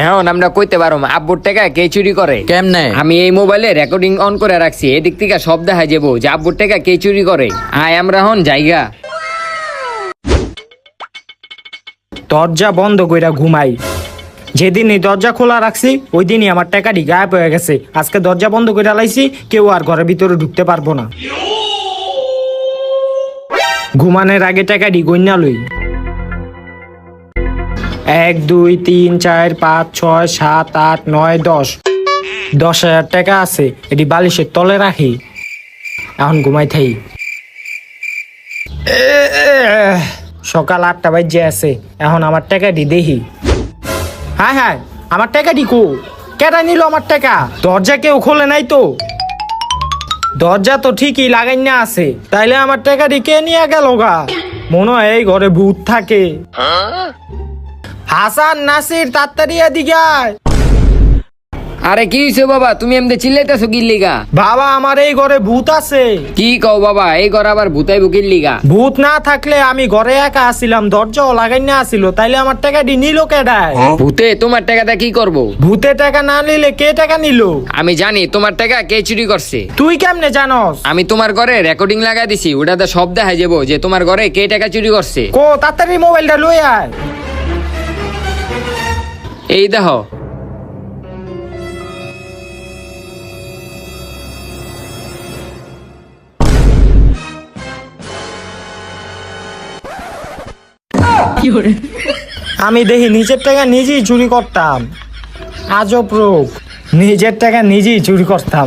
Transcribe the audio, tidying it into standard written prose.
এখন আমরা কইতে পারো আব্বুর টাকা কে চুরি করে কেমনে? আমি এই মোবাইলে রেকর্ডিং অন করে রাখছি, এদিক থেকে সব দেখা যাবো যে আব্বুর টাকা কে চুরি করে। আয় আমরা হন জায়গা। দরজা বন্ধ কইরা ঘুমাই। যেদিনই দরজা খোলা রাখছি ওই দিনই আমার টাকাটি গায়েব হয়ে গেছে। আজকে দরজা বন্ধ করে লাইছি, কেউ আর ঘরের ভিতরে ঢুকতে পারবো না। ঘুমানোর আগে টাকাটি গইনা লই। 1 2 3 4 5 6 7 8 9 10 10,000 টাকা আছে। এটি বালিশের তলে রাখি। এখন ঘুমাই থাই। সকাল 8টা বাজে আছে। এখন আমার টাকাটি দেখি। হ্যাঁ হ্যাঁ, আমার টাকাটি কো? কেটা নিল আমার টাকা? দরজা কেউ খোলে নাই তো? দরজা তো ঠিকই লাগাই না আছে, তাইলে আমার টাকাটি কে নিয়ে গেল গা? মনে হয় এই ঘরে ভূত থাকে। হাসান, নাসির, তাড়াতাড়ি এদিকে আয়। আরে কি হইছে বাবা, তুমি এমনি চিল্লাইতেছো কি লিগা? বাবা, আমার এই ঘরে ভূত আছে। কি কও বাবা, এই ঘর আবার ভূতাই বুকির লিগা? ভূত না থাকলে আমি ঘরে একা আসিলাম, দরজাও লাগাই না আসিল, তাইলে আমার টাকাটি নিল কেডায়? ভূতে তোমার টাকাটা কি করবো? ভূতে টাকা না নিলে কে টাকা নিল? আমি জানি তোমার টাকা কে চুরি করছে। তুই কেমনে জানস? আমি তোমার ঘরে রেকর্ডিং লাগাই দিছি, ওটাতে সব দেখা যাবো যে তোমার ঘরে কে টাকা চুরি করছে। কো তাড়াতাড়ি মোবাইলটা লই আয়। এই দেখো। আমি দেখি নিজের টাকা নিজেই চুরি করতাম। আজব রোগ, নিজের টাকা নিজেই চুরি করতাম।